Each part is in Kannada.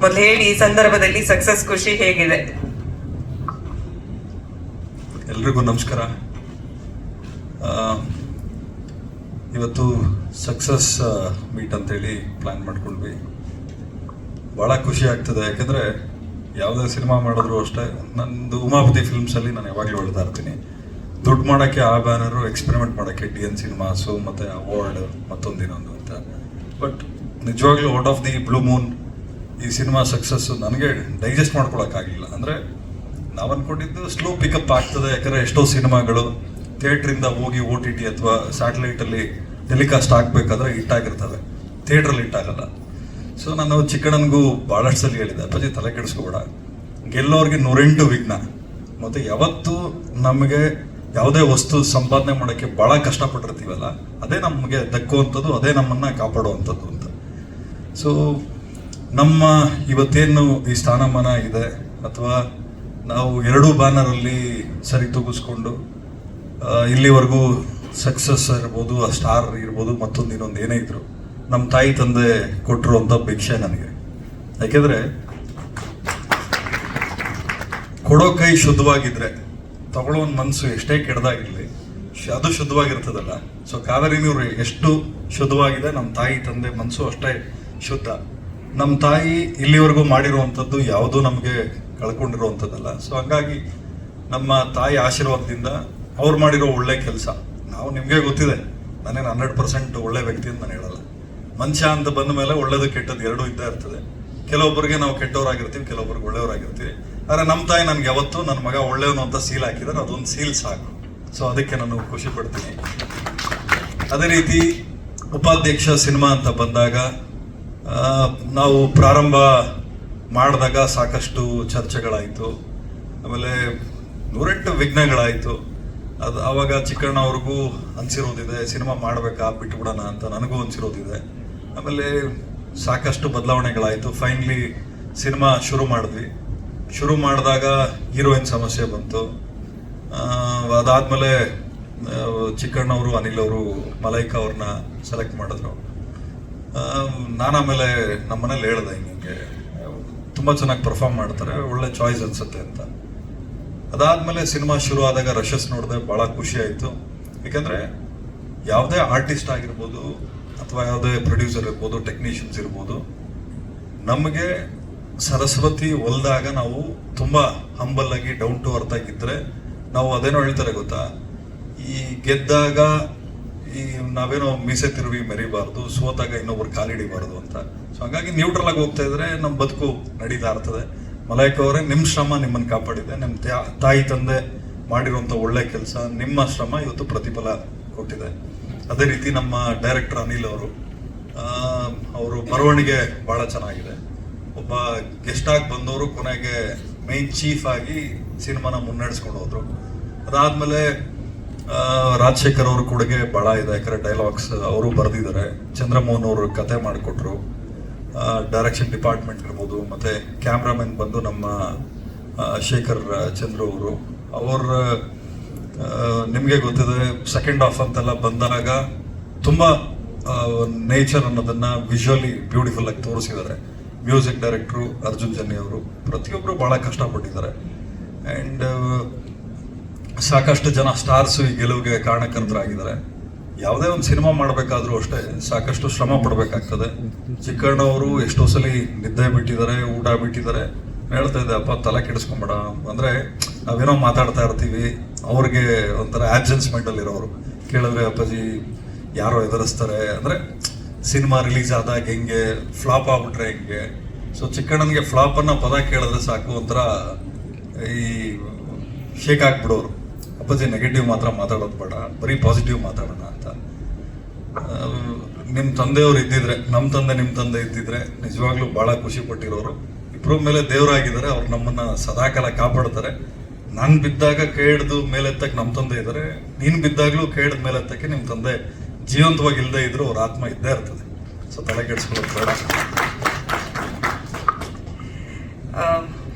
ಮೊದಲು ಹೇಳಿ, ಈ ಸಂದರ್ಭದಲ್ಲಿ ಸಕ್ಸಸ್ ಖುಷಿ ಹೇಗಿದೆ? ಎಲ್ರಿಗೂ ನಮಸ್ಕಾರ. ಇವತ್ತು ಸಕ್ಸಸ್ ಮೀಟ್ ಅಂತೇಳಿ ಪ್ಲಾನ್ ಮಾಡ್ಕೊಂಡ್ವಿ. ಭಾಳ ಖುಷಿ ಆಗ್ತದೆ, ಯಾಕೆಂದರೆ ಯಾವುದೇ ಸಿನಿಮಾ ಮಾಡಿದ್ರು ಅಷ್ಟೇ, ನಂದು ಉಮಾಪತಿ ಫಿಲ್ಮ್ಸಲ್ಲಿ ನಾನು ಯಾವಾಗಲೂ ಹೇಳ್ತಾ ಇರ್ತೀನಿ, ದುಡ್ಡು ಮಾಡೋಕ್ಕೆ ಆ ಬ್ಯಾನರು, ಎಕ್ಸ್ಪೆರಿಮೆಂಟ್ ಮಾಡೋಕ್ಕೆ DN ಸಿನಿಮಾಸು, ಮತ್ತು ಅವಾರ್ಡ್ ಮತ್ತೊಂದಿನೊಂದು ಅಂತ. ಬಟ್ ನಿಜವಾಗ್ಲೂ out of the blue Moon ಈ ಸಿನಿಮಾ ಸಕ್ಸಸ್ಸು ನನಗೆ ಡೈಜೆಸ್ಟ್ ಮಾಡ್ಕೊಳಕ್ಕಾಗಲಿಲ್ಲ. ಅಂದರೆ ನಾವು ಅಂದ್ಕೊಂಡಿದ್ದು ಸ್ಲೋ ಪಿಕಪ್ ಆಗ್ತದೆ, ಯಾಕಂದರೆ ಎಷ್ಟೋ ಸಿನಿಮಾಗಳು ಥಿಯೇಟ್ರಿಂದ ಹೋಗಿ OTT ಅಥವಾ ಸ್ಯಾಟಲೈಟಲ್ಲಿ ಟೆಲಿಕಾಸ್ಟ್ ಆಗಬೇಕಾದ್ರೆ ಹಿಟ್ಟಾಗಿರ್ತವೆ, ಥಿಯೇಟ್ರಲ್ಲಿ ಹಿಟ್ಟಾಗಲ್ಲ. ಸೊ ನಾನು ಚಿಕ್ಕಣ್ಣನಿಗೂ ಭಾಳಷ್ಟು ಸಲ ಹೇಳಿದೆ, ಅಪ್ಪಾಜಿ ತಲೆ ಕೆಡಿಸ್ಕೋಬೇಡ, ಗೆಲ್ಲೋರಿಗೆ 108 ವಿಘ್ನ, ಮತ್ತು ಯಾವತ್ತೂ ನಮಗೆ ಯಾವುದೇ ವಸ್ತು ಸಂಪಾದನೆ ಮಾಡೋಕ್ಕೆ ಭಾಳ ಕಷ್ಟಪಟ್ಟಿರ್ತೀವಲ್ಲ, ಅದೇ ನಮಗೆ ದಕ್ಕುವಂಥದ್ದು, ಅದೇ ನಮ್ಮನ್ನು ಕಾಪಾಡುವಂಥದ್ದು ಅಂತ. ಸೊ ನಮ್ಮ ಇವತ್ತೇನು ಈ ಸ್ಥಾನಮಾನ ಇದೆ, ಅಥವಾ ನಾವು ಎರಡೂ ಬ್ಯಾನರಲ್ಲಿ ಸರಿ ತೂಗಿಸ್ಕೊಂಡು ಇಲ್ಲಿವರೆಗೂ ಸಕ್ಸಸ್ ಇರ್ಬೋದು, ಸ್ಟಾರ್ ಇರ್ಬೋದು, ಮತ್ತೊಂದು ಇನ್ನೊಂದು ಏನೇ ಇದ್ರು ನಮ್ಮ ತಾಯಿ ತಂದೆ ಕೊಟ್ಟಿರುವಂಥ ಭಿಕ್ಷೆ ನನಗೆ. ಯಾಕೆಂದರೆ ಕೊಡೋ ಕೈ ಶುದ್ಧವಾಗಿದ್ರೆ ತಗೊಳ್ಳೋ ಒಂದು ಮನಸ್ಸು ಎಷ್ಟೇ ಕೆಡ್ದಾಗಿರಲಿ ಅದು ಶುದ್ಧವಾಗಿರ್ತದಲ್ಲ. ಸೊ ಕಾವೇರಿ ನೀರು ಎಷ್ಟು ಶುದ್ಧವಾಗಿದೆ, ನಮ್ಮ ತಾಯಿ ತಂದೆ ಮನಸ್ಸು ಅಷ್ಟೇ ಶುದ್ಧ. ನಮ್ಮ ತಾಯಿ ಇಲ್ಲಿವರೆಗೂ ಮಾಡಿರುವಂಥದ್ದು ಯಾವುದೂ ನಮಗೆ ಕಳ್ಕೊಂಡಿರುವಂಥದ್ದಲ್ಲ. ಸೊ ಹಂಗಾಗಿ ನಮ್ಮ ತಾಯಿ ಆಶೀರ್ವಾದದಿಂದ ಅವ್ರು ಮಾಡಿರೋ ಒಳ್ಳೆ ಕೆಲಸ, ನಾವು ನಿಮಗೆ ಗೊತ್ತಿದೆ, ನಾನೇನು 100% ಒಳ್ಳೆ ವ್ಯಕ್ತಿ ಅಂತ ನಾನು ಹೇಳಲ್ಲ. ಮನುಷ್ಯ ಅಂತ ಬಂದ ಮೇಲೆ ಒಳ್ಳೇದು ಕೆಟ್ಟದ್ದು ಎರಡೂ ಇದ್ದೇ ಇರ್ತದೆ. ಕೆಲವೊಬ್ಬರಿಗೆ ನಾವು ಕೆಟ್ಟವರಾಗಿರ್ತೀವಿ, ಕೆಲವೊಬ್ಬರಿಗೆ ಒಳ್ಳೆಯವರಾಗಿರ್ತೀವಿ. ಆದರೆ ನಮ್ಮ ತಾಯಿ ನನಗೆ ಯಾವತ್ತೂ ನನ್ನ ಮಗ ಒಳ್ಳೆಯವನು ಅಂತ ಸೀಲ್ ಹಾಕಿದರೆ ಅದೊಂದು ಸೀಲ್ ಸಾಕು. ಸೊ ಅದಕ್ಕೆ ನಾನು ಖುಷಿ ಪಡ್ತೀನಿ. ಅದೇ ರೀತಿ ಉಪಾಧ್ಯಕ್ಷ ಸಿನಿಮಾ ಅಂತ ಬಂದಾಗ ನಾವು ಪ್ರಾರಂಭ ಮಾಡಿದಾಗ ಸಾಕಷ್ಟು ಚರ್ಚೆಗಳಾಯಿತು, ಆಮೇಲೆ 108 ವಿಘ್ನಗಳಾಯಿತು. ಅದು ಆವಾಗ ಚಿಕ್ಕಣ್ಣ ಅವ್ರಿಗೂ ಅನಿಸಿರೋದಿದೆ, ಸಿನಿಮಾ ಮಾಡಬೇಕಾ ಬಿಟ್ಬಿಡೋಣ ಅಂತ ನನಗೂ ಅನಿಸಿರೋದಿದೆ. ಆಮೇಲೆ ಸಾಕಷ್ಟು ಬದಲಾವಣೆಗಳಾಯಿತು. ಫೈನಲಿ ಸಿನಿಮಾ ಶುರು ಮಾಡಿದ್ವಿ. ಶುರು ಮಾಡಿದಾಗ ಹೀರೋಯಿನ್ ಸಮಸ್ಯೆ ಬಂತು. ಅದಾದಮೇಲೆ ಚಿಕ್ಕಣ್ಣವರು, ಅನಿಲ್ ಅವರು, ಮಲೈಕಾ ಅವ್ರನ್ನ ಸೆಲೆಕ್ಟ್ ಮಾಡಿದ್ರು. ನಾನು ಆಮೇಲೆ ನಮ್ಮ ಮನೇಲಿ ಹೇಳ್ದೆ, ಹಿಂಗೆ ತುಂಬ ಚೆನ್ನಾಗಿ ಪರ್ಫಾರ್ಮ್ ಮಾಡ್ತಾರೆ, ಒಳ್ಳೆ ಚಾಯ್ಸ್ ಅನ್ಸುತ್ತೆ ಅಂತ. ಅದಾದಮೇಲೆ ಸಿನಿಮಾ ಶುರು ಆದಾಗ ರಶಸ್ ನೋಡಿದೆ, ಭಾಳ ಖುಷಿ ಆಯಿತು. ಯಾಕೆಂದರೆ ಯಾವುದೇ ಆರ್ಟಿಸ್ಟ್ ಆಗಿರ್ಬೋದು, ಅಥವಾ ಯಾವುದೇ ಪ್ರೊಡ್ಯೂಸರ್ ಇರ್ಬೋದು, ಟೆಕ್ನಿಷಿಯನ್ಸ್ ಇರ್ಬೋದು, ನಮಗೆ ಸರಸ್ವತಿ ಒಲ್ದಾಗ ನಾವು ತುಂಬ ಹಂಬಲ್ ಆಗಿ ಡೌನ್ ಟು ಅರ್ತ್ ಆಗಿದ್ದರೆ, ನಾವು ಅದೇನೋ ಹೇಳ್ತಾರೆ ಗೊತ್ತಾ, ಈ ಗೆದ್ದಾಗ ಈ ನಾವೇನೋ ಮೀಸೆ ತಿರುವಿ ಮೆರಿಬಾರ್ದು, ಸೋತಾಗ ಇನ್ನೊಬ್ರು ಕಾಲಿಡಿಬಾರ್ದು ಅಂತ. ಸೊ ಹಾಗಾಗಿ ನ್ಯೂಟ್ರಲ್ ಆಗಿ ಹೋಗ್ತಾ ಇದ್ರೆ ನಮ್ಮ ಬದುಕು ನಡೀತಾ ಇರ್ತದೆ. ಮಲೈಕಾ ಅವರೇ, ನಿಮ್ಮ ಶ್ರಮ ನಿಮ್ಮನ್ನು ಕಾಪಾಡಿದೆ, ನಿಮ್ಮ ತಾಯಿ ತಂದೆ ಮಾಡಿರುವಂಥ ಒಳ್ಳೆ ಕೆಲಸ, ನಿಮ್ಮ ಶ್ರಮ ಇವತ್ತು ಪ್ರತಿಫಲ ಕೊಟ್ಟಿದೆ. ಅದೇ ರೀತಿ ನಮ್ಮ ಡೈರೆಕ್ಟರ್ ಅನಿಲ್ ಅವರು ಬರವಣಿಗೆ ಭಾಳ ಚೆನ್ನಾಗಿದೆ. ಒಬ್ಬ ಗೆಸ್ಟ್ ಆಗಿ ಬಂದವರು ಕೊನೆಗೆ ಮೈನ್ ಚೀಫ್ ಆಗಿ ಸಿನಿಮಾನ ಮುನ್ನಡೆಸ್ಕೊಂಡು ಹೋದ್ರು. ಅದಾದಮೇಲೆ ರಾಜಶೇಖರ್ ಅವ್ರ ಕೊಡುಗೆ ಭಾಳ ಇದೆ, ಯಾಕಂದರೆ ಡೈಲಾಗ್ಸ್ ಅವರು ಬರೆದಿದ್ದಾರೆ, ಚಂದ್ರಮೋಹನ್ ಅವರು ಕತೆ ಮಾಡಿಕೊಟ್ರು, ಡೈರೆಕ್ಷನ್ ಡಿಪಾರ್ಟ್ಮೆಂಟ್ ಇರ್ಬೋದು, ಮತ್ತು ಕ್ಯಾಮ್ರಾಮನ್ ಬಂದು ನಮ್ಮ ಶೇಖರ್ ಚಂದ್ರು ಅವರು ನಿಮಗೆ ಗೊತ್ತಿದೆ, ಸೆಕೆಂಡ್ ಹಾಫ್ ಅಂತೆಲ್ಲ ಬಂದಾಗ ತುಂಬ ನೇಚರ್ ಅನ್ನೋದನ್ನು ವಿಜುವಲಿ ಬ್ಯೂಟಿಫುಲ್ ಆಗಿ ತೋರಿಸಿದ್ದಾರೆ. ಮ್ಯೂಸಿಕ್ ಡೈರೆಕ್ಟ್ರು ಅರ್ಜುನ್ ಜನ್ನಿ ಅವರು, ಪ್ರತಿಯೊಬ್ಬರು ಭಾಳ ಕಷ್ಟಪಟ್ಟಿದ್ದಾರೆ. ಆ್ಯಂಡ್ ಸಾಕಷ್ಟು ಜನ ಸ್ಟಾರ್ಸು ಈ ಗೆಲುವಿಗೆ ಕಾರಣಕರ್ತರಾಗಿದ್ದಾರೆ. ಯಾವುದೇ ಒಂದು ಸಿನಿಮಾ ಮಾಡಬೇಕಾದ್ರೂ ಅಷ್ಟೇ ಸಾಕಷ್ಟು ಶ್ರಮ ಪಡಬೇಕಾಗ್ತದೆ. ಚಿಕ್ಕಣ್ಣವರು ಎಷ್ಟೋ ಸಲ ನಿದ್ದೆ ಬಿಟ್ಟಿದ್ದಾರೆ, ಊಟ ಬಿಟ್ಟಿದ್ದಾರೆ. ಹೇಳ್ತಾ ಇದ್ದೆ, ಅಪ್ಪ ತಲೆ ಕೆಡಿಸ್ಕೊಂಬೇಡ, ಅಂದರೆ ನಾವೇನೋ ಮಾತಾಡ್ತಾ ಇರ್ತೀವಿ, ಅವ್ರಿಗೆ ಒಂಥರ ಆಬ್ಸೆನ್ಸ್ಮೆಂಟಲ್ಲಿ ಇರೋರು ಕೇಳಿದ್ರೆ, ಅಪ್ಪಾಜಿ ಯಾರೋ ಎದುರಿಸ್ತಾರೆ, ಅಂದರೆ ಸಿನಿಮಾ ರಿಲೀಸ್ ಆದಾಗ ಹೆಂಗೆ, ಫ್ಲಾಪ್ ಆಗ್ಬಿಟ್ರೆ ಹೆಂಗೆ. ಸೊ ಚಿಕ್ಕಣ್ಣನಿಗೆ ಫ್ಲಾಪ್ ಅನ್ನೋ ಪದ ಕೇಳಿದ್ರೆ ಸಾಕು, ಒಂಥರ ಈ ಶೇಕ್ ಆಗ್ಬಿಡೋರು. ಅಪ್ಪಾಜಿ ನೆಗೆಟಿವ್ ಮಾತ್ರ ಮಾತಾಡೋದು ಬೇಡ, ಬರೀ ಪಾಸಿಟಿವ್ ಮಾತಾಡೋಣ ಅಂತ. ನಿಮ್ಮ ತಂದೆಯವರು ಇದ್ದಿದ್ರೆ, ನಮ್ಮ ತಂದೆ ನಿಮ್ಮ ತಂದೆ ಇದ್ದಿದ್ರೆ ನಿಜವಾಗ್ಲೂ ಭಾಳ ಖುಷಿ ಪಟ್ಟಿರೋರು. ಇಬ್ಬರ ಮೇಲೆ ದೇವರಾಗಿದ್ದಾರೆ, ಅವ್ರು ನಮ್ಮನ್ನು ಸದಾಕಾಲ ಕಾಪಾಡ್ತಾರೆ. ನಾನು ಬಿದ್ದಾಗ ಕೈ ಹಿಡ್ದು ಮೇಲೆತ್ತಕ್ಕೆ ನಮ್ಮ ತಂದೆ ಇದ್ದಾರೆ, ನೀನು ಬಿದ್ದಾಗಲೂ ಕೈ ಹಿಡ್ದು ಮೇಲೆತ್ತಕ್ಕೆ ನಿಮ್ಮ ತಂದೆ ಜೀವಂತವಾಗಿ ಇಲ್ಲದೆ ಇದ್ರು ಅವ್ರ ಆತ್ಮ ಇದ್ದೇ ಇರ್ತದೆ. ಸೊ ತಲೆ ಕೆಡಿಸ್ಕೊಳ್ಳೋದು ಬೇಡ.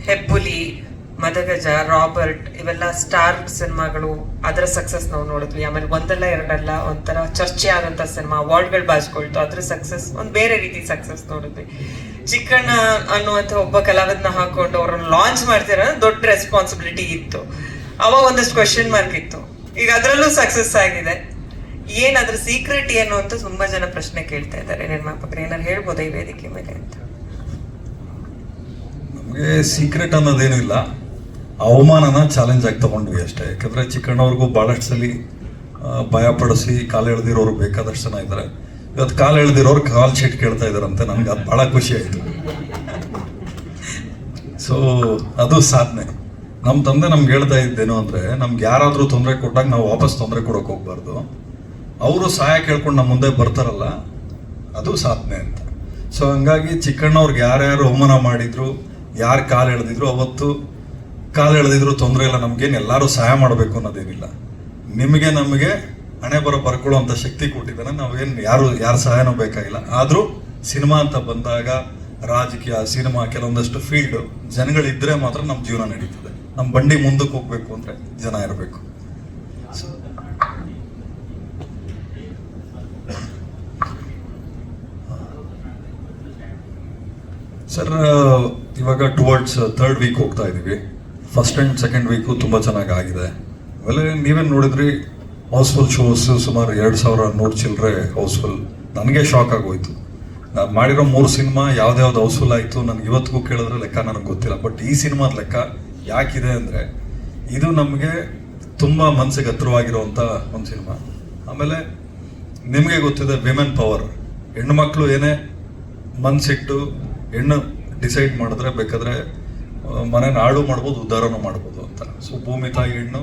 ಹೆಬ್ಬುಲಿ, ಮದಗಜ, ರಾಬರ್ಟ್, ಇವೆಲ್ಲ ಸ್ಟಾರ್ ಸಿನಿಮಾಗಳು, ಅದರ ಸಕ್ಸಸ್ ನಾವು ನೋಡಿದ್ವಿ. ಆಮೇಲೆ ಒಂದಲ್ಲ ಎರಡಲ್ಲ ಒಂಥರ ಚರ್ಚೆ ಆದಂಥ ಸಿನಿಮಾ, ಅವಾರ್ಡ್ಗಳು ಬಾಚ್ಕೊಳ್ತು, ಅದ್ರ ಸಕ್ಸಸ್ ಒಂದು ಬೇರೆ ರೀತಿ ಸಕ್ಸಸ್ ನೋಡಿದ್ವಿ. ಚಿಕ್ಕಣ್ಣ ಅನ್ನುವಂಥ ಒಬ್ಬ ಕಲಾವಿದನ ಹಾಕೊಂಡು ಅವ್ರನ್ನ ಲಾಂಚ್ ಮಾಡ್ತೀರ ದೊಡ್ಡ ರೆಸ್ಪಾನ್ಸಿಬಿಲಿಟಿ ಇತ್ತು. ಅವಾಗ ಒಂದಷ್ಟು ಕ್ವೆಶನ್ ಮಾರ್ಕ್ ಇತ್ತು. ಈಗ ಅದರಲ್ಲೂ ಸಕ್ಸಸ್ ಆಗಿದೆ. ಏನಾದ್ರೂ ಸೀಕ್ರೆಟ್ ಏನು ಅಂತ ತುಂಬಾ ಜನ ಪ್ರಶ್ನೆ ಕೇಳ್ತಾ ಇದ್ದಾರೆ. ನಿರ್ಮಾಪಕರು ಏನಾದ್ರು ಹೇಳ್ಬೋದಾ ಈ ವೇದಿಕೆ ಮೇಲೆ ಅಂತ? ನಮಗೆ ಸೀಕ್ರೆಟ್ ಅನ್ನೋದೇನು ಇಲ್ಲ, ಅವಮಾನನ ಚಾಲೆಂಜ್ ಆಗಿ ತಗೊಂಡ್ವಿ ಅಷ್ಟೇ. ಯಾಕಂದ್ರೆ ಚಿಕ್ಕಣ್ಣವ್ರಿಗೂ ಬಹಳಷ್ಟು ಸಲ ಭಯ ಪಡಿಸಿ ಕಾಲು ಎಳೆದಿರೋರು ಬೇಕಾದಷ್ಟು ಜನ ಇದ್ದಾರೆ. ಇವತ್ತು ಕಾಲು ಎಳೆದಿರೋರು ಕಾಲ್ ಶೀಟ್ ಕೇಳ್ತಾ ಇದಾರಂತೆ. ನನ್ಗೆ ಅದು ಬಹಳ ಖುಷಿ ಆಯ್ತು. ಸೊ ಅದು ಸಾಧನೆ. ನಮ್ಮ ತಂದೆ ನಮ್ಗೆ ಹೇಳ್ತಾ ಇದ್ದೇನು ಅಂದ್ರೆ, ನಮ್ಗೆ ಯಾರಾದ್ರೂ ತೊಂದರೆ ಕೊಟ್ಟಾಗ ನಾವು ವಾಪಸ್ ತೊಂದರೆ ಕೊಡೋಕೆ ಹೋಗ್ಬಾರ್ದು. ಅವರು ಸಹಾಯ ಕೇಳ್ಕೊಂಡು ನಮ್ಮ ಮುಂದೆ ಬರ್ತಾರಲ್ಲ, ಅದು ಸಾಧನೆ ಅಂತ. ಸೊ ಹಂಗಾಗಿ ಚಿಕ್ಕಣ್ಣವ್ರಿಗೆ ಯಾರ್ಯಾರು ಅವಮಾನ ಮಾಡಿದ್ರು, ಯಾರು ಕಾಲು ಎಳೆದಿದ್ರು, ಅವತ್ತು ಕಾಲು ಎಳೆದಿದ್ರು ತೊಂದರೆ ಇಲ್ಲ. ನಮ್ಗೇನು ಎಲ್ಲರೂ ಸಹಾಯ ಮಾಡಬೇಕು ಅನ್ನೋದೇನಿಲ್ಲ. ನಿಮಗೆ ನಮಗೆ ಹಣೆ ಬರ್ಕೊಳ್ಳುವಂಥ ಶಕ್ತಿ ಕೊಟ್ಟಿದ್ದಾನೆ. ನಾವೇನು ಯಾರ ಸಹಾಯನೂ ಬೇಕಾಗಿಲ್ಲ. ಆದರೂ ಸಿನಿಮಾ ಅಂತ ಬಂದಾಗ ರಾಜಕೀಯ, ಸಿನಿಮಾ, ಕೆಲವೊಂದಷ್ಟು ಫೀಲ್ಡ್ ಜನಗಳಿದ್ರೆ ಮಾತ್ರ ನಮ್ಮ ಜೀವನ ನಡೀತದೆ. ನಮ್ಮ ಬಂಡಿ ಮುಂದಕ್ಕೆ ಹೋಗ್ಬೇಕು ಅಂದ್ರೆ ಜನ ಇರಬೇಕು. ಸರ್, ಇವಾಗ ಟುವರ್ಡ್ಸ್ 3rd ವೀಕ್ ಹೋಗ್ತಾ ಇದೀವಿ. ಫಸ್ಟ್ ಆ್ಯಂಡ್ ಸೆಕೆಂಡ್ ವೀಕು ತುಂಬ ಚೆನ್ನಾಗಿ ಆಗಿದೆ. ಆಮೇಲೆ ನೀವೇನು ನೋಡಿದ್ರಿ, ಹೌಸ್ಫುಲ್ ಶೋಸ್ ಸುಮಾರು 2100 ಚಿಲ್ಲರೆ ಹೌಸ್ಫುಲ್. ನನಗೆ ಶಾಕ್ ಆಗೋಯ್ತು. ನಾನು ಮಾಡಿರೋ 3 ಸಿನಿಮಾ ಯಾವ್ದು ಹೌಸ್ಫುಲ್ ಆಯಿತು ನನಗೆ ಇವತ್ತಿಗೂ ಕೇಳಿದ್ರೆ ಲೆಕ್ಕ ನನಗೆ ಗೊತ್ತಿಲ್ಲ. ಬಟ್ ಈ ಸಿನಿಮಾದ ಲೆಕ್ಕ ಯಾಕಿದೆ ಅಂದರೆ, ಇದು ನಮಗೆ ತುಂಬ ಮನಸ್ಸಿಗೆ ಹತ್ರವಾಗಿರುವಂಥ ಒಂದು ಸಿನಿಮಾ. ಆಮೇಲೆ ನಿಮಗೆ ಗೊತ್ತಿದೆ, ವಿಮೆನ್ ಪವರ್. ಹೆಣ್ಣು ಮಕ್ಕಳು ಏನೇ ಮನಸ್ಸಿಟ್ಟು ಹೆಣ್ಣು ಡಿಸೈಡ್ ಮಾಡಿದ್ರೆ ಬೇಕಾದ್ರೆ ಮನೇನ ಹಾಳು ಮಾಡ್ಬೋದು, ಉದ್ಧಾರನೂ ಮಾಡ್ಬೋದು ಅಂತ. ಸೊ ಭೂಮಿ ತಾಯಿ ಹೆಣ್ಣು,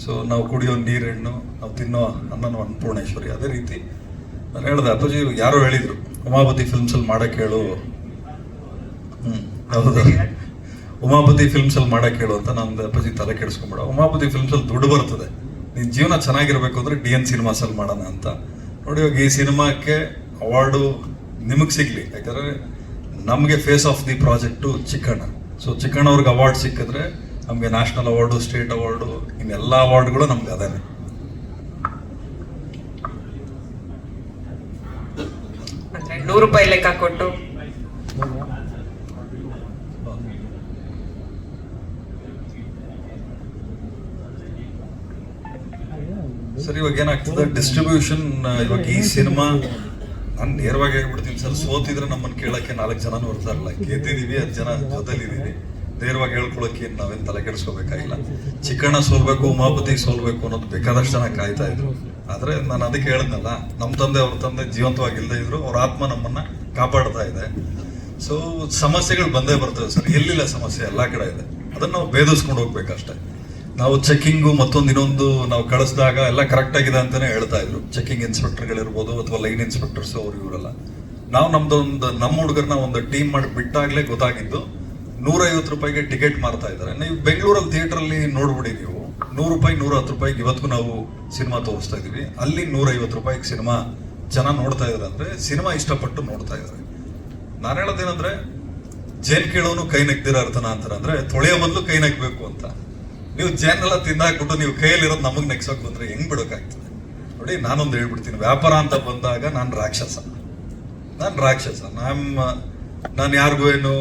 ಸೊ ನಾವು ಕುಡಿಯೋ ನೀರು ಹೆಣ್ಣು, ನಾವು ತಿನ್ನೋ ಅನ್ನನೂ ಅನ್ನಪೂರ್ಣೇಶ್ವರಿ. ಅದೇ ರೀತಿ ನಾನು ಹೇಳಿದೆ, ಅಪ್ಪಾಜಿ ಯಾರೋ ಹೇಳಿದ್ರು ಉಮಾಪತಿ ಫಿಲ್ಮ್ಸಲ್ಲಿ ಮಾಡಕ್ಕೆ ಹೇಳು. ಹೌದಾ, ಉಮಾಪತಿ ಫಿಲ್ಮ್ಸಲ್ಲಿ ಮಾಡಕ್ಕೆ ಹೇಳು ಅಂತ. ನಮ್ದು ಅಪ್ಪಾಜಿ ತಲೆ ಕೆಡಿಸ್ಕೊಂಬೇಡ, ಉಮಾಪತಿ ಫಿಲ್ಮ್ಸಲ್ಲಿ ದುಡ್ಡು ಬರ್ತದೆ, ನಿನ್ನ ಜೀವನ ಚೆನ್ನಾಗಿರ್ಬೇಕು ಅಂದರೆ DN ಸಿನಿಮಾಸಲ್ಲಿ ಮಾಡೋಣ ಅಂತ. ನೋಡಿ, ಇವಾಗ ಈ ಸಿನಿಮಾಕ್ಕೆ ಅವಾರ್ಡು ನಿಮಗೆ ಸಿಗ್ಲಿ. ಯಾಕಂದರೆ ನಮಗೆ phase of the project Chikkanna. So ಚಿಕ್ಕಣ್ಣವ್ರಿಗೆ ಅವಾರ್ಡ್ ಸಿಕ್ಕಿದ್ರೆ ನಮಗೆ ನ್ಯಾಷನಲ್ ಅವಾರ್ಡು, ಸ್ಟೇಟ್ ಅವಾರ್ಡು, ಇನ್ನೆಲ್ಲ ಅವಾರ್ಡ್ಗಳು ನಮ್ಗೆ ಅದೇನೆ. ಅಂದ್ರೆ ₹100 ಲೆಕ್ಕ ಕೊಟ್ಟು ಸರ್, ಇವಾಗ ಏನಾಗ್ತದೆ ಡಿಸ್ಟ್ರಿಬ್ಯೂಷನ್. ಇವಾಗ ಈ ಸಿನಿಮಾ ನಾನು ನೇರವಾಗಿ ಹೇಳ್ಬಿಡ್ತೀನಿ ಸರ್, ಸೋತಿದ್ರೆ ನಮ್ಮನ್ನು ಕೇಳಕ್ಕೆ 4 ಜನನೂ ಬರ್ತಾರಲ್ಲ, ಗೆದ್ದಿದೀವಿ 10 ಜನ ಜೊತೆಲಿದ್ದೀವಿ. ನೇರವಾಗಿ ಹೇಳ್ಕೊಳಕ್ಕೆ ನಾವೇನು ತಲೆ ಕೆಡಿಸ್ಕೋಬೇಕಾಗಿಲ್ಲ. ಚಿಕ್ಕಣ್ಣ ಸೋಲ್ಬೇಕು, ಉಮಾಪತಿ ಸೋಲ್ಬೇಕು ಅನ್ನೋದು ಬೇಕಾದಷ್ಟು ಜನ ಕಾಯ್ತಾ ಇದ್ರು. ಆದ್ರೆ ನಾನು ಅದಕ್ಕೆ ಹೇಳಿದ್ನಲ್ಲ, ನಮ್ಮ ತಂದೆ ಅವ್ರ ತಂದೆ ಜೀವಂತವಾಗಿಲ್ಲದೆ ಇದ್ರು, ಅವ್ರ ಆತ್ಮ ನಮ್ಮನ್ನ ಕಾಪಾಡ್ತಾ ಇದೆ. ಸೊ ಸಮಸ್ಯೆಗಳು ಬಂದೇ ಬರ್ತವೆ ಸರ್, ಎಲ್ಲಿಲ್ಲ ಸಮಸ್ಯೆ ಎಲ್ಲ ಕಡೆ ಇದೆ. ಅದನ್ನ ನಾವು ಭೇದಿಸ್ಕೊಂಡು ಹೋಗ್ಬೇಕಷ್ಟೇ. ನಾವು ಚೆಕಿಂಗು ಮತ್ತೊಂದು ಇನ್ನೊಂದು ನಾವು ಕಳಿಸಿದಾಗ ಎಲ್ಲ ಕರೆಕ್ಟ್ ಆಗಿದೆ ಅಂತಾನೆ ಹೇಳ್ತಾ ಇದ್ರು. ಚೆಕಿಂಗ್ ಇನ್ಸ್ಪೆಕ್ಟರ್ಗಳಿರ್ಬೋದು ಅಥವಾ ಲೈನ್ ಇನ್ಸ್ಪೆಕ್ಟರ್ಸ್, ಅವ್ರು ಇವರೆಲ್ಲ. ನಾವು ನಮ್ಮ ಹುಡುಗರನ್ನ ಒಂದು ಟೀಮ್ ಮಾಡಿ ಬಿಟ್ಟಾಗ್ಲೇ ಗೊತ್ತಾಗಿದ್ದು ₹150 ಟಿಕೆಟ್ ಮಾರ್ತಾ ಇದ್ದಾರೆ. ನೀವು ಬೆಂಗಳೂರಲ್ಲಿ ಥಿಯೇಟರ್ ನೋಡ್ಬಿಡಿ, ನೀವು ₹100, ₹110 ಇವತ್ತಿಗೂ ನಾವು ಸಿನಿಮಾ ತೋರಿಸ್ತಾ ಇದೀವಿ. ಅಲ್ಲಿ ₹150 ಸಿನಿಮಾ ಜನ ನೋಡ್ತಾ ಇದಾರೆ ಅಂದ್ರೆ ಸಿನಿಮಾ ಇಷ್ಟಪಟ್ಟು ನೋಡ್ತಾ ಇದಾರೆ. ನಾನು ಹೇಳೋದೇನಂದ್ರೆ, ಜೇನ್ ಕೇಳೋನು ಕೈ ನೆಗ್ದಿರ ಅರ್ಥನ ಅಂತಾರೆ, ತೊಳೆಯೋ ಮೊದಲು ಕೈ ನೆಗ್ಬೇಕು ಅಂತ. ನೀವು ಜೇನೆಲ್ಲ ತಿಂದಾಕ್ಬಿಟ್ಟು ನೀವು ಕೈಯಲ್ಲಿರೋದು ನಮಗೆ ನೆಗ್ಸೋಕೆ ಬಂದ್ರೆ ಹೆಂಗ್ ಬಿಡೋಕ್ಕಾಗ್ತದೆ? ನೋಡಿ, ನಾನೊಂದು ಹೇಳ್ಬಿಡ್ತೀನಿ, ವ್ಯಾಪಾರ ಅಂತ ಬಂದಾಗ ನಾನು ರಾಕ್ಷಸ. ನಾನು ಯಾರಿಗೂ ಏನು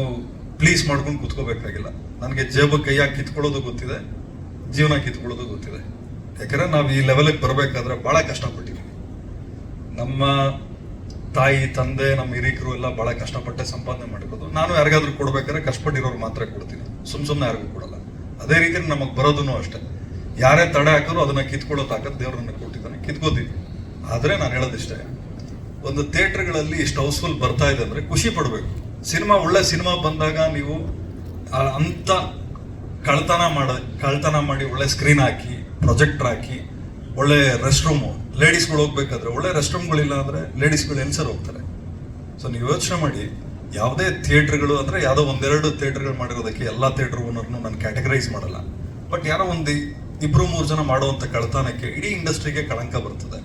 ಪ್ಲೀಸ್ ಮಾಡ್ಕೊಂಡು ಕೂತ್ಕೋಬೇಕಾಗಿಲ್ಲ. ನನಗೆ ಜೇಬಕ್ಕೆ ಕೈಯಾಗಿ ಕಿತ್ಕೊಳ್ಳೋದು ಗೊತ್ತಿದೆ, ಜೀವನ ಕಿತ್ಕೊಳ್ಳೋದು ಗೊತ್ತಿದೆ. ಯಾಕಂದ್ರೆ ನಾವು ಈ ಲೆವೆಲ್ಗೆ ಬರಬೇಕಾದ್ರೆ ಬಹಳ ಕಷ್ಟಪಟ್ಟಿದ್ದೀವಿ. ನಮ್ಮ ತಾಯಿ ತಂದೆ, ನಮ್ಮ ಹಿರಿಕರು ಎಲ್ಲ ಬಹಳ ಕಷ್ಟಪಟ್ಟೆ ಸಂಪಾದನೆ ಮಾಡಿರೋದು. ನಾನು ಯಾರಿಗಾದ್ರೂ ಕೊಡ್ಬೇಕಾದ್ರೆ ಕಷ್ಟಪಟ್ಟಿರೋರು ಮಾತ್ರ ಕೊಡ್ತೀನಿ, ಸುಮ್ಮನೆ ಯಾರಿಗೂ ಕೊಡಲ್ಲ. ಅದೇ ರೀತಿ ನಮಗೆ ಬರೋದೂ ಅಷ್ಟೇ. ಯಾರೇ ತಡೆ ಹಾಕಿದ್ರು ಅದನ್ನ ಕಿತ್ಕೊಳ್ಳೋ ತಾಕತ್ ದೇವ್ರು ನನಗೆ ಕೊಟ್ಟಿದ್ದಾನೆ, ಕಿತ್ಕೋತೀವಿ. ಆದ್ರೆ ನಾನು ಹೇಳೋದಿಷ್ಟೇ, ಒಂದು ಥಿಯೇಟರ್ಗಳಲ್ಲಿ ಇಷ್ಟು ಹೌಸ್ಫುಲ್ ಬರ್ತಾ ಇದೆ ಅಂದ್ರೆ ಖುಷಿ ಪಡ್ಬೇಕು. ಸಿನಿಮಾ, ಒಳ್ಳೆ ಸಿನಿಮಾ ಬಂದಾಗ ನೀವು ಅಂತ ಕಳ್ತನ ಮಾಡಿ ಒಳ್ಳೆ ಸ್ಕ್ರೀನ್ ಹಾಕಿ, ಪ್ರೊಜೆಕ್ಟರ್ ಹಾಕಿ, ಒಳ್ಳೆ ರೆಸ್ಟ್ ರೂಮು, ಲೇಡೀಸ್ಗಳು ಹೋಗ್ಬೇಕಾದ್ರೆ ಒಳ್ಳೆ ರೆಸ್ಟ್ ರೂಮ್ಗಳಿಲ್ಲ ಅಂದ್ರೆ ಲೇಡೀಸ್ಗಳು ಎಲ್ಸರ್ ಹೋಗ್ತಾರೆ. ಸೊ ನೀವು ಯೋಚನೆ ಮಾಡಿ, ಯಾವುದೇ ಥಿಯೇಟರ್ಗಳು ಅಂದ್ರೆ ಯಾವುದೋ 1-2 ಥಿಯೇಟರ್ಗಳು ಮಾಡಿರೋದಕ್ಕೆ ಎಲ್ಲ ಥಿಯೇಟರ್ ಓನರ್ನು ನಾನು ಕ್ಯಾಟಗರೈಸ್ ಮಾಡಲ್ಲ. ಬಟ್ ಯಾರೋ ಒಂದು 2-3 ಜನ ಮಾಡುವಂತ ಕಳ್ತನಕ್ಕೆ ಇಡೀ ಇಂಡಸ್ಟ್ರಿಗೆ ಕಳಂಕ ಬರ್ತದೆ.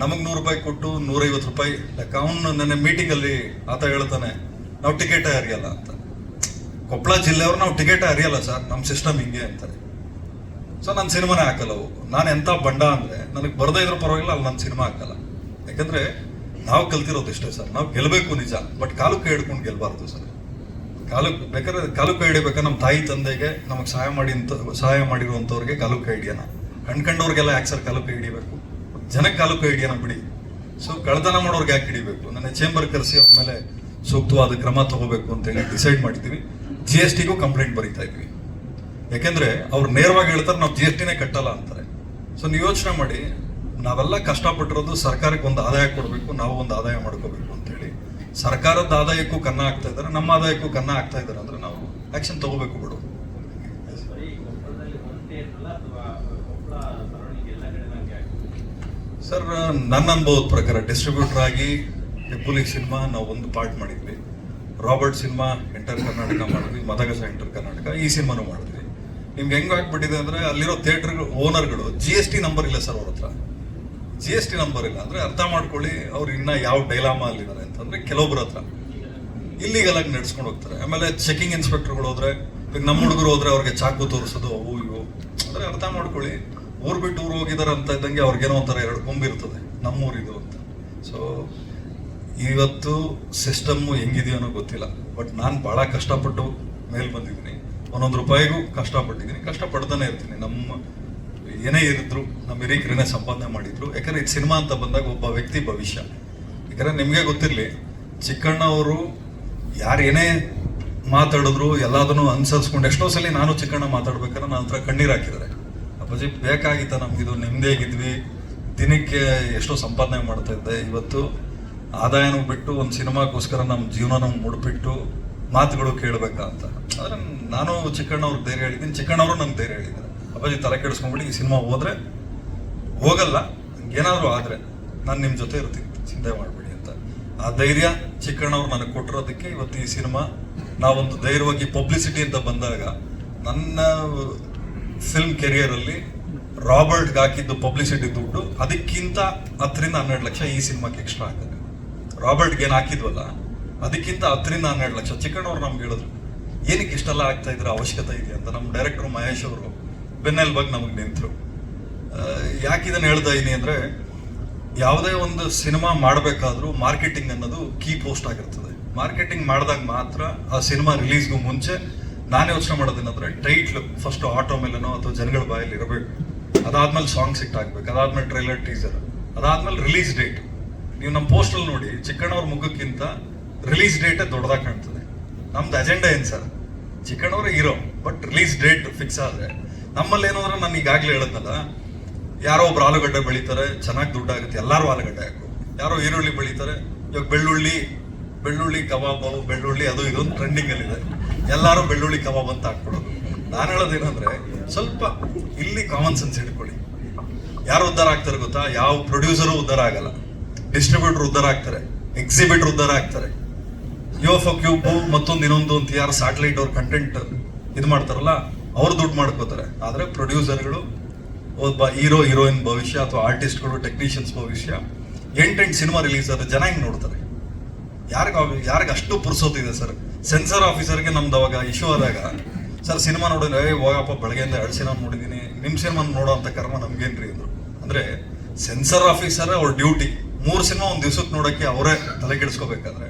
ನಮಗೆ ₹100 ಕೊಟ್ಟು ₹150 ಲೆಕ್ಕ. ಅವನು ನನ್ನ ಮೀಟಿಂಗ್ ಅಲ್ಲಿ ಆತ ಹೇಳ್ತಾನೆ, ನಾವು ಟಿಕೆಟೇ ಅರಿಯಲ್ಲ ಅಂತ. ಕೊಪ್ಪಳ ಜಿಲ್ಲೆಯವರು ನಾವು ಟಿಕೆಟೇ ಅರಿಯಲ್ಲ ಸರ್, ನಮ್ಮ ಸಿಸ್ಟಮ್ ಹಿಂಗೆ ಅಂತಾರೆ. ಸೊ ನನ್ನ ಸಿನಿಮಾನೇ ಹಾಕಲ್ಲ. ನಾನು ಎಂತ ಬಂಡ ಅಂದ್ರೆ, ನನಗೆ ಬರ್ದೇ ಇದ್ರೂ ಪರವಾಗಿಲ್ಲ, ಅಲ್ಲಿ ನನ್ನ ಸಿನಿಮಾ ಹಾಕಲ್ಲ. ಯಾಕಂದ್ರೆ ನಾವು ಕಲ್ತಿರೋದು ಇಷ್ಟೇ ಸರ್, ನಾವು ಗೆಲ್ಲಬೇಕು ನಿಜ, ಬಟ್ ಕಾಲು ಕೈ ಹಿಡ್ಕೊಂಡು ಗೆಲ್ಬಾರ್ದು ಸರ್. ಕಾಲು ಕೈ ಹಿಡಿಬೇಕಾದ್ರೆ ನಮ್ಮ ತಾಯಿ ತಂದೆಗೆ ನಮಗೆ ಸಹಾಯ ಮಾಡಿರುವಂಥವ್ರಿಗೆ ಕಾಲು ಕೈ ಹಿಡಿಯೋಣ. ಕಂಡ್ಕೊಂಡವ್ರಿಗೆಲ್ಲ ಯಾಕೆ ಸರ್ ಕಾಲು ಕೈ ಹಿಡಿಬೇಕು? ಜನಕ್ಕೆ ಕಾಲು ಕೈ ಹಿಡಿಯೋಣ ಬಿಡಿ. ಸೊ ಕಳ್ತನ ಮಾಡೋರ್ಗೆ ಯಾಕೆ ಹಿಡಿಬೇಕು? ನನ್ನ ಚೇಂಬರ್ ಕರೆಸಿ ಅವ್ರ ಮೇಲೆ ಸೂಕ್ತವಾದ ಕ್ರಮ ತಗೋಬೇಕು ಅಂತೇಳಿ ಡಿಸೈಡ್ ಮಾಡಿದ್ದೀವಿ. GSTಗೂ ಕಂಪ್ಲೇಂಟ್ ಬರೀತಾ ಇದ್ವಿ. ಯಾಕೆಂದ್ರೆ ಅವ್ರು ನೇರವಾಗಿ ಹೇಳ್ತಾರೆ ನಾವು GSTನೇ ಕಟ್ಟಲ್ಲ ಅಂತಾರೆ. ಸೊ ನೀವು ಯೋಚನೆ ಮಾಡಿ, ನಾವೆಲ್ಲ ಕಷ್ಟಪಟ್ಟಿರೋದು ಸರ್ಕಾರಕ್ಕೆ ಒಂದು ಆದಾಯ ಕೊಡಬೇಕು, ನಾವು ಒಂದು ಆದಾಯ ಮಾಡ್ಕೋಬೇಕು ಅಂತೇಳಿ. ಸರ್ಕಾರದ ಆದಾಯಕ್ಕೂ ಕನ್ನ ಆಗ್ತಾ ಇದ್ದಾರೆ, ನಮ್ಮ ಆದಾಯಕ್ಕೂ ಕನ್ನ ಆಗ್ತಾ ಇದ್ದಾರೆ ಅಂದ್ರೆ ನಾವು ಆಕ್ಷನ್ ತಗೋಬೇಕು ಬಿಡು. ಸರ್, ನನ್ನ ಅನುಭವದ ಪ್ರಕಾರ ಡಿಸ್ಟ್ರಿಬ್ಯೂಟರ್ ಆಗಿ ಹೆಬ್ಬುಲಿ ಸಿನಿಮಾ ನಾವು ಒಂದು ಪಾರ್ಟ್ ಮಾಡಿದ್ವಿ, ರಾಬರ್ಟ್ ಸಿನಿಮಾ ಎಂಟರ್ ಕರ್ನಾಟಕ ಮಾಡಿದ್ವಿ, ಮದಗಸ ಎಂಟರ್ ಕರ್ನಾಟಕ, ಈ ಸಿನಿಮಾನು ಮಾಡಿದ್ವಿ. ನಿಮ್ಗೆ ಹೆಂಗ್ ಆಗ್ಬಿಟ್ಟಿದೆ ಅಂದ್ರೆ ಅಲ್ಲಿರೋ ಥಿಯೇಟರ್ ಓನರ್ಗಳು GST ನಂಬರ್ ಇಲ್ಲ ಸರ್ ಅವ್ರ ಹತ್ರ. GST ನಂಬರ್ ಇಲ್ಲ ಅಂದ್ರೆ ಅರ್ಥ ಮಾಡ್ಕೊಳ್ಳಿ ಅವ್ರು ಇನ್ನ ಯಾವ ಡೈಲಾಮಾ ಅಲ್ಲಿದ್ದಾರೆ ಅಂತಂದ್ರೆ ಕೆಲವೊಬ್ರ ಹತ್ರ ಇಲ್ಲಿಗಲ್ ಆಗಿ ನಡ್ಸ್ಕೊಂಡು ಹೋಗ್ತಾರೆ. ಆಮೇಲೆ ಚೆಕಿಂಗ್ ಇನ್ಸ್ಪೆಕ್ಟರ್ಗಳು ಹೋದ್ರೆ, ಈಗ ನಮ್ಮ ಹುಡುಗರು ಹೋದ್ರೆ ಅವ್ರಿಗೆ ಚಾಕು ತೋರಿಸೋದು ಅವು ಇವು ಅಂದ್ರೆ ಅರ್ಥ ಮಾಡ್ಕೊಳ್ಳಿ, ಊರ್ ಬಿಟ್ಟು ಊರು ಹೋಗಿದಾರೆ ಅಂತ ಇದ್ದಂಗೆ ಅವ್ರಿಗೇನೋ ಒಂಥರ ಎರಡು ಕೊಂಬಿರ್ತದೆ ನಮ್ಮೂರಿದು ಅಂತ. ಸೊ ಇವತ್ತು ಸಿಸ್ಟಮ್ ಹೆಂಗಿದೆಯೋ ಅನ್ನೋ ಗೊತ್ತಿಲ್ಲ, ಬಟ್ ನಾನು ಬಹಳ ಕಷ್ಟಪಟ್ಟು ಮೇಲ್ ಬಂದಿದ್ದೀನಿ. ಒಂದೊಂದು ರೂಪಾಯಿಗೂ ಕಷ್ಟಪಟ್ಟಿದ್ದೀನಿ, ಕಷ್ಟಪಡ್ತಾನೆ ಇರ್ತೀನಿ. ನಮ್ಮ ಏನೇ ಇರಿದ್ರು ನಮ್ಮ ಹಿರಿಕರನ್ನೇ ಸಂಪಾದನೆ ಮಾಡಿದ್ರು. ಯಾಕಂದ್ರೆ ಇದು ಸಿನಿಮಾ ಅಂತ ಬಂದಾಗ ಒಬ್ಬ ವ್ಯಕ್ತಿ ಭವಿಷ್ಯ. ಯಾಕಂದ್ರೆ ನಿಮ್ಗೆ ಗೊತ್ತಿರ್ಲಿ, ಚಿಕ್ಕಣ್ಣ ಅವರು ಯಾರು ಏನೇ ಮಾತಾಡಿದ್ರು ಎಲ್ಲದನ್ನು ಅನುಸರಿಸ್ಕೊಂಡು, ಎಷ್ಟೋ ಸಲ ನಾನು ಚಿಕ್ಕಣ್ಣ ಮಾತಾಡ್ಬೇಕಾದ್ರೆ ನನ್ನ ಹತ್ರ ಕಣ್ಣೀರು ಹಾಕಿದ್ದಾರೆ. ಅಪ್ಪಾಜಿ ಬೇಕಾಗಿತ್ತ ನಮ್ಗಿದು, ನೆಮ್ಮದಿಯಾಗಿದ್ವಿ, ದಿನಕ್ಕೆ ಎಷ್ಟೋ ಸಂಪಾದನೆ ಮಾಡ್ತಾ ಇದ್ದೆ, ಇವತ್ತು ಆದಾಯನೂ ಬಿಟ್ಟು ಒಂದು ಸಿನಿಮಾಗೋಸ್ಕರ ನಮ್ಮ ಜೀವನ ಮುಡ್ಬಿಟ್ಟು ಮಾತುಗಳು ಕೇಳಬೇಕಾ ಅಂತ. ಆದ್ರೆ ನಾನು ಚಿಕ್ಕಣ್ಣವ್ರಿಗೆ ಧೈರ್ಯ ಹೇಳಿದ್ದೀನಿ, ಚಿಕ್ಕಣ್ಣವರು ನಂಗೆ ಧೈರ್ಯ ಹೇಳಿದ್ದಾರೆ, ಅಪ್ಪಾಜಿ ತಲೆ ಕೆಡಿಸ್ಕೊಂಡ್ಬಿಡಿ, ಈ ಸಿನಿಮಾ ಹೋದ್ರೆ ಹೋಗಲ್ಲ, ಏನಾದ್ರು ಆದ್ರೆ ನಾನು ನಿಮ್ಮ ಜೊತೆ ಇರ್ತೀನಿ, ಚಿಂತೆ ಮಾಡ್ಬೇಡಿ ಅಂತ. ಆ ಧೈರ್ಯ ಚಿಕ್ಕಣ್ಣವ್ರು ನನಗೆ ಕೊಟ್ಟಿರೋದಕ್ಕೆ ಇವತ್ತು ಈ ಸಿನಿಮಾ ನಾವೊಂದು ಧೈರ್ಯವಾಗಿ ಪಬ್ಲಿಸಿಟಿ ಅಂತ ಬಂದಾಗ, ನನ್ನ ಫಿಲ್ಮ್ ಕೆರಿಯರ್ ಅಲ್ಲಿ ರಾಬರ್ಟ್ಗೆ ಹಾಕಿದ್ದು ಪಬ್ಲಿಸಿಟಿ ದುಡ್ಡು ಅದಕ್ಕಿಂತ 10 ರಿಂದ 12 ಲಕ್ಷ ಈ ಸಿನಿಮಾಕ್ಕೆ ಎಕ್ಸ್ಟ್ರಾ ಆಗ್ತದೆ. ರಾಬರ್ಟ್ಗೆ ಏನು ಹಾಕಿದ್ವಲ್ಲ ಅದಕ್ಕಿಂತ 10 ರಿಂದ 12 ಲಕ್ಷ. ಚಿಕ್ಕಣ್ಣವ್ರು ನಮ್ಗೆ ಹೇಳಿದ್ರು ಏನಕ್ಕೆ ಇಷ್ಟೆಲ್ಲ ಆಗ್ತಾ ಇದ್ರೆ ಅವಶ್ಯಕತೆ ಇದೆ ಅಂತ. ನಮ್ಮ ಡೈರೆಕ್ಟರ್ ಮಹೇಶ್ ಅವರು ಬೆನ್ನೆಲುಬಾಗಿ ನಮಗೆ ನಿಂತರು. ಯಾಕೆ ಇದನ್ನ ಹೇಳ್ತಾ ಇದೀನಿ ಅಂದ್ರೆ, ಯಾವುದೇ ಒಂದು ಸಿನಿಮಾ ಮಾಡಬೇಕಾದ್ರೂ ಮಾರ್ಕೆಟಿಂಗ್ ಅನ್ನೋದು ಕೀ ಪೋಸ್ಟ್ ಆಗಿರ್ತದೆ. ಮಾರ್ಕೆಟಿಂಗ್ ಮಾಡಿದಾಗ ಮಾತ್ರ ಆ ಸಿನಿಮಾ ರಿಲೀಸ್ಗೂ ಮುಂಚೆ ನಾನು ಯೋಚನೆ ಮಾಡೋದೇನಂದ್ರೆ, ಟೈಟ್ಲ್ ಫಸ್ಟ್ ಆಟೋ ಮೇಲೆನೋ ಅಥವಾ ಜನಗಳ ಬಾಯಲ್ಲಿ ಇರಬೇಕು, ಅದಾದ್ಮೇಲೆ ಸಾಂಗ್ಸ್ ಹಿಟ್ ಆಗ್ಬೇಕು, ಅದಾದ್ಮೇಲೆ ಟ್ರೈಲರ್ ಟೀಸರ್, ಅದಾದ್ಮೇಲೆ ರಿಲೀಸ್ ಡೇಟ್. ನೀವು ನಮ್ಮ ಪೋಸ್ಟಲ್ ನೋಡಿ, ಚಿಕ್ಕಣ್ಣವ್ರ ಮುಖಕ್ಕಿಂತ ರಿಲೀಸ್ ಡೇಟೇ ದೊಡ್ಡದಾಗಿ ಕಾಣ್ತದೆ. ನಮ್ದು ಅಜೆಂಡಾ ಏನ್ ಸರ್, ಚಿಕ್ಕಣ್ಣವ್ರ hero, but release date fix ಆದ್ರೆ ನಮ್ಮಲ್ಲಿ ಏನಂದ್ರೆ, ನಾನು ಈಗಾಗಲೇ ಹೇಳದ್ನಲ್ಲ, ಯಾರೋ ಒಬ್ರು ಆಲೂಗಡ್ಡೆ ಬೆಳೀತಾರೆ, ಚೆನ್ನಾಗಿ ದುಡ್ಡಾಗುತ್ತೆ, ಎಲ್ಲರೂ ಆಲೂಗಡ್ಡೆ ಹಾಕು. ಯಾರೋ ಈರುಳ್ಳಿ ಬೆಳೀತಾರೆ, ಇವಾಗ ಬೆಳ್ಳುಳ್ಳಿ ಕಬಾಬ್, ಬೆಳ್ಳುಳ್ಳಿ ಅದು ಇದು ಟ್ರೆಂಡಿಂಗ್ ಅಲ್ಲಿ ಇದೆ, ಎಲ್ಲರೂ ಬೆಳ್ಳುಳ್ಳಿ ಕಬಾಬ್ ಅಂತ ಹಾಕ್ಕೊಡೋದು. ನಾನು ಹೇಳೋದೇನಂದ್ರೆ, ಸ್ವಲ್ಪ ಇಲ್ಲಿ ಕಾಮನ್ ಸೆನ್ಸ್ ಇಟ್ಕೊಳ್ಳಿ. ಯಾರು ಉದ್ಧಾರ ಆಗ್ತಾರೆ ಗೊತ್ತಾ? ಯಾವ ಪ್ರೊಡ್ಯೂಸರು ಉದ್ಧಾರ ಆಗಲ್ಲ, ಡಿಸ್ಟ್ರಿಬ್ಯೂಟರ್ ಉದ್ಧಾರ ಆಗ್ತಾರೆ, ಎಕ್ಸಿಬಿಟರ್ ಉದ್ಧಾರ ಆಗ್ತಾರೆ. ಕ್ಯೂಬ್ ಮತ್ತೊಂದು ಇನ್ನೊಂದು ಅಂತ ಯಾರು ಸ್ಯಾಟಲೈಟ್ ಅವ್ರ ಕಂಟೆಂಟ್ ಇದು ಮಾಡ್ತಾರಲ್ಲ, ಅವ್ರು ದುಡ್ಡು ಮಾಡ್ಕೋತಾರೆ. ಆದ್ರೆ ಪ್ರೊಡ್ಯೂಸರ್ಗಳು, ಒಬ್ಬ ಹೀರೋಯಿನ್ ಭವಿಷ್ಯ ಅಥವಾ ಆರ್ಟಿಸ್ಟ್ಗಳು, ಟೆಕ್ನಿಷಿಯನ್ಸ್ ಭವಿಷ್ಯ, 8 ಸಿನಿಮಾ ರಿಲೀಸ್ ಆದ್ರೆ ಜನ ಹಿಂಗ್ ನೋಡ್ತಾರೆ. ಯಾರಿಗೆ ಅಷ್ಟು ಪುರ್ಸೋತಿದೆ ಸರ್? ಸೆನ್ಸರ್ ಆಫೀಸರ್ಗೆ ನಮ್ದು ಅವಾಗ ಇಶ್ಯೂ ಆದಾಗ, ಸರ್ ಸಿನಿಮಾ ನೋಡಿದ್ರೆ ಹೋಗಪ್ಪ ಬೆಳಗ್ಗೆಯಿಂದ 2 ಸಿನಿಮಾ ನೋಡಿದೀನಿ, ನಿಮ್ ಸಿನಿಮಾ ನೋಡೋ ಅಂತ ಕರ್ಮ ನಮ್ಗೇನ್ರಿ ಅಂದ್ರು. ಅಂದ್ರೆ ಸೆನ್ಸರ್ ಆಫೀಸರ್ ಅವ್ರ ಡ್ಯೂಟಿ 3 ಸಿನಿಮಾ ಒಂದ್ ದಿವ್ಸಕ್ಕೆ ನೋಡಕ್ಕೆ ಅವರೇ ತಲೆ ಕೆಡಿಸ್ಕೋಬೇಕಾದ್ರೆ,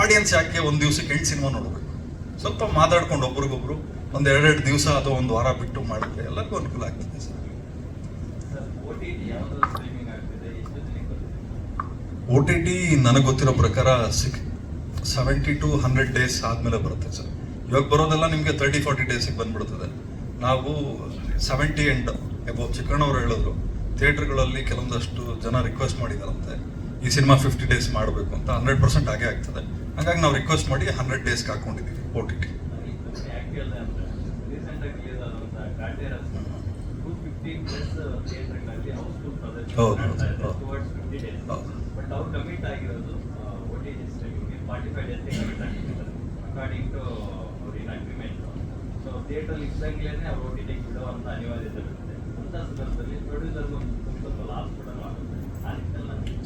ಆಡಿಯನ್ಸ್ ಯಾಕೆ ಒಂದ್ ದಿವ್ಸಕ್ಕೆ 8 ಸಿನಿಮಾ ನೋಡ್ಬೇಕು? ಸ್ವಲ್ಪ ಮಾತಾಡ್ಕೊಂಡು ಒಬ್ರಿಗೊಬ್ರು ಒಂದ್ 2 ದಿವಸ ಅಥವಾ 1 ವಾರ ಬಿಟ್ಟು ಮಾಡಿದ್ರೆ ಎಲ್ಲರಿಗೂ ಅನುಕೂಲ ಆಗ್ತದೆ ಸರ್. OTT ನನಗೆ ಗೊತ್ತಿರೋ ಪ್ರಕಾರ 70 to 100 ಡೇಸ್ ಆದ್ಮೇಲೆ ಬರುತ್ತೆ ಸರ್. ಇವಾಗ ಬರೋದೆಲ್ಲ ನಿಮ್ಗೆ 30-40 ಡೇಸಿಗೆ ಬಂದ್ಬಿಡ್ತದೆ. ನಾವು 70 and above. ಚಿಕ್ಕಣ್ಣವ್ರು ಹೇಳಿದ್ರು, ಥಿಯೇಟರ್ಗಳಲ್ಲಿ ಕೆಲವೊಂದಷ್ಟು ಜನ ರಿಕ್ವೆಸ್ಟ್ ಮಾಡಿದಾರಂತೆ ಈ ಸಿನಿಮಾ 50 ಡೇಸ್ ಮಾಡಬೇಕು ಅಂತ. 100% ಹಾಗೆ ಆಗ್ತದೆ. ಹಾಗಾಗಿ ನಾವು ರಿಕ್ವೆಸ್ಟ್ ಮಾಡಿ 100 ಡೇಸ್ಗೆ ಹಾಕೊಂಡಿದ್ದೀವಿ OTT. ಹೌದು.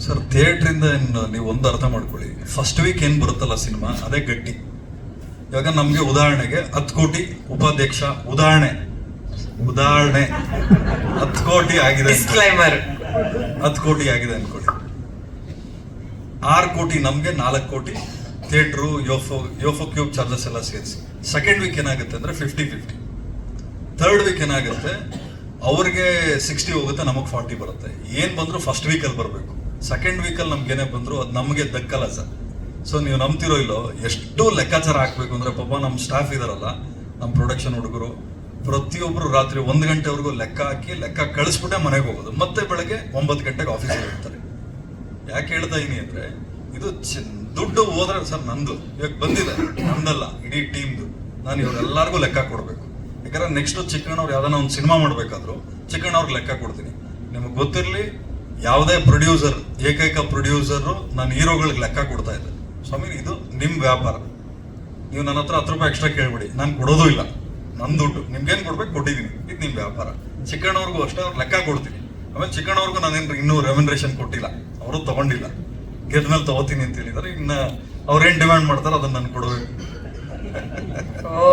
ಸರ್, ಥಿಯೇಟರ್ ಇಂದ ನೀವು ಒಂದು ಅರ್ಥ ಮಾಡ್ಕೊಳ್ಳಿ, ಫಸ್ಟ್ ವೀಕ್ ಏನ್ ಬರುತ್ತಲ್ಲ ಸಿನಿಮಾ, ಅದೇ ಗಟ್ಟಿ. ಇವಾಗ ನಮ್ಗೆ ಉದಾಹರಣೆಗೆ 10 ಕೋಟಿ ಉಪಾಧ್ಯಕ್ಷ, ಉದಾಹರಣೆ 10 ಕೋಟಿ ಆಗಿದೆ, 10 ಕೋಟಿ ಆಗಿದೆ ಅನ್ಕೊಳ್ಳಿ. 6 ಕೋಟಿ ನಮಗೆ, 4 ಕೋಟಿ ಥಿಯೇಟ್ರು, ಯೋಫೋ ಕ್ಯೂಬ್ ಚಾರ್ಜಸ್ ಎಲ್ಲ ಸೇರಿಸಿ. ಸೆಕೆಂಡ್ ವೀಕ್ ಏನಾಗುತ್ತೆ ಅಂದರೆ 50-50. ಥರ್ಡ್ ವೀಕ್ ಏನಾಗುತ್ತೆ, ಅವ್ರಿಗೆ 60 ಹೋಗುತ್ತೆ, ನಮಗೆ 40 ಬರುತ್ತೆ. ಏನು ಬಂದರೂ ಫಸ್ಟ್ ವೀಕಲ್ಲಿ ಬರಬೇಕು. ಸೆಕೆಂಡ್ ವೀಕಲ್ಲಿ ನಮ್ಗೆ ಏನೇ ಬಂದರೂ ಅದು ನಮಗೆ ದಕ್ಕಲ್ಲ ಸರ್. ಸೊ ನೀವು ನಂಬ್ತಿರೋ ಇಲ್ಲೋ, ಎಷ್ಟು ಲೆಕ್ಕಾಚಾರ ಹಾಕ್ಬೇಕು ಅಂದರೆ, ಪಾಪ ನಮ್ಮ ಸ್ಟಾಫ್ ಇದಾರಲ್ಲ, ನಮ್ಮ ಪ್ರೊಡಕ್ಷನ್ ಹುಡುಗರು, ಪ್ರತಿಯೊಬ್ಬರು ರಾತ್ರಿ 1 ಗಂಟೆವರೆಗೂ ಲೆಕ್ಕ ಹಾಕಿ ಲೆಕ್ಕ ಕಳಿಸ್ಬಿಟ್ಟೆ ಮನೆಗೆ ಹೋಗೋದು. ಮತ್ತೆ ಬೆಳಗ್ಗೆ 9 ಗಂಟೆಗೆ ಆಫೀಸಲ್ಲಿ ಇರ್ತಾರೆ. ಯಾಕೆ ಹೇಳ್ತಾ ಇದೀನಿ ಅಂದರೆ, ಇದು ದುಡ್ಡು ಹೋದ್ರೆ ಸರ್ ನಂದು ಇವಾಗ ಬಂದಿದೆ, ನಮ್ದಲ್ಲ, ಇಡೀ ಟೀಮ್ದು. ನಾನು ಇವರೆಲ್ಲರಿಗೂ ಲೆಕ್ಕ ಕೊಡಬೇಕು. ಯಾಕಂದ್ರೆ ನೆಕ್ಸ್ಟ್ ಚಿಕ್ಕಣ್ಣವ್ರು ಯಾವ್ದಾನ ಒಂದು ಸಿನಿಮಾ ಮಾಡಬೇಕಾದ್ರು ಚಿಕ್ಕಣ್ಣವ್ರಿಗೆ ಲೆಕ್ಕ ಕೊಡ್ತೀನಿ. ನಿಮಗೆ ಗೊತ್ತಿರಲಿ, ಯಾವುದೇ ಪ್ರೊಡ್ಯೂಸರ್, ಏಕೈಕ ಪ್ರೊಡ್ಯೂಸರು ನಾನು ಹೀರೋಗಳಿಗೆ ಲೆಕ್ಕ ಕೊಡ್ತಾ ಇದ್ದೆ. ಸ್ವಾಮಿ, ಇದು ನಿಮ್ಮ ವ್ಯಾಪಾರ, ನೀವು ನನ್ನ ಹತ್ರ 10 ರೂಪಾಯಿ ಎಕ್ಸ್ಟ್ರಾ ಕೇಳ್ಬಿಡಿ, ನಾನು ಕೊಡೋದು ಇಲ್ಲ. ನನ್ನ ದುಡ್ಡು ನಿಮ್ಗೇನು ಕೊಡ್ಬೇಕು ಕೊಟ್ಟಿದ್ದೀನಿ, ಇದು ನಿಮ್ಮ ವ್ಯಾಪಾರ. ಚಿಕ್ಕಣ್ಣವ್ರಿಗೂ ಅಷ್ಟೇ ಅವ್ರು ಲೆಕ್ಕ ಕೊಡ್ತೀನಿ. ಆಮೇಲೆ ಚಿಕ್ಕಣ್ಣವ್ರಿಗೂ ನಾನೇನು ಇನ್ನೂ ರೆಮ್ಯುನರೇಷನ್ ಕೊಟ್ಟಿಲ್ಲ, ಅವರು ತಗೊಂಡಿಲ್ಲ. ಗೆದ್ಮೇಲೆ ತಗೋತೀನಿ ಅಂತ ಹೇಳಿದಾರೆ. ಇನ್ನು ಅವ್ರೇನು ಡಿಮ್ಯಾಂಡ್ ಮಾಡ್ತಾರೆ ಅದನ್ನ ನಾನು ಕೊಡಬೇಕು. ಓ,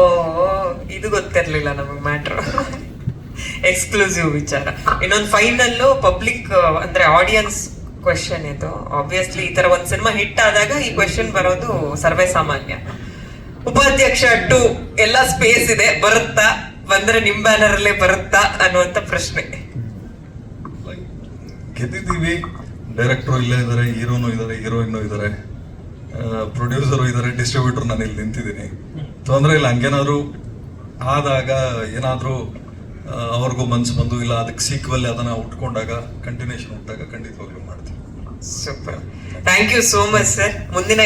ಇದು ಗೊತ್ತಿರ್ಲಿಲ್ಲ ನಮಗೆ ಮ್ಯಾಟ್ರ್. ಎಕ್ಸ್ಕ್ಲೂಸಿವ್ ವಿಚಾರ. ಇನ್ನೊಂದು ಫೈನಲ್ ಪಬ್ಲಿಕ್ ಅಂದ್ರೆ ಆಡಿಯನ್ಸ್ ಕ್ವೆಶನ್ ಇದು. ಆಬ್ವಿಯಸ್ಲಿ ಈ ತರ ಒಂದ್ ಸಿನಿಮಾ ಹಿಟ್ ಆದಾಗ ಈ ಕ್ವೆಶನ್ ಬರೋದು ಸರ್ವೇ ಸಾಮಾನ್ಯ. ಉಪಾಧ್ಯಕ್ಷ 2 ಎಲ್ಲ ಸ್ಪೇಸ್ ಇದೆ, ಬರುತ್ತಾ? ಬಂದ್ರೆ ನಿಮ್ ಬ್ಯಾನರ್ ಅಲ್ಲೇ ಬರುತ್ತಾ ಅನ್ನುವಂತ ಪ್ರಶ್ನೆ. ಗೆದ್ದಿದ್ದೀವಿ. ಡೈರೆಕ್ಟರ್ ಇಲ್ಲೇ ಇದ್ದಾರೆ, ಹೀರೋನು ಇದ್ದಾರೆ, ಹೀರೋಯಿನ್ನು ಇದ್ದಾರೆ, ಪ್ರೊಡ್ಯೂಸರು ಇದ್ದಾರೆ, ಡಿಸ್ಟ್ರಿಬ್ಯೂಟರ್ ನಾನು ಇಲ್ಲಿ ನಿಂತಿದ್ದೀನಿ. ತೊಂದರೆ ಇಲ್ಲ. ಹಂಗೇನಾದ್ರು ಆದಾಗ, ಏನಾದರೂ ಅವ್ರಿಗೂ ಮನ್ಸು ಬಂದು, ಇಲ್ಲ ಅದಕ್ಕೆ ಸೀಕ್ವೆಲ್ ಅದನ್ನ ಉಟ್ಕೊಂಡಾಗ, ಕಂಟಿನ್ಯೂಷನ್ ಉಂಟಾಗ ಖಂಡಿತವಾಗ್ಲೂ ಮಾಡ್ತೀವಿ. Super, thank you so much sir. ಮುಂದಿನ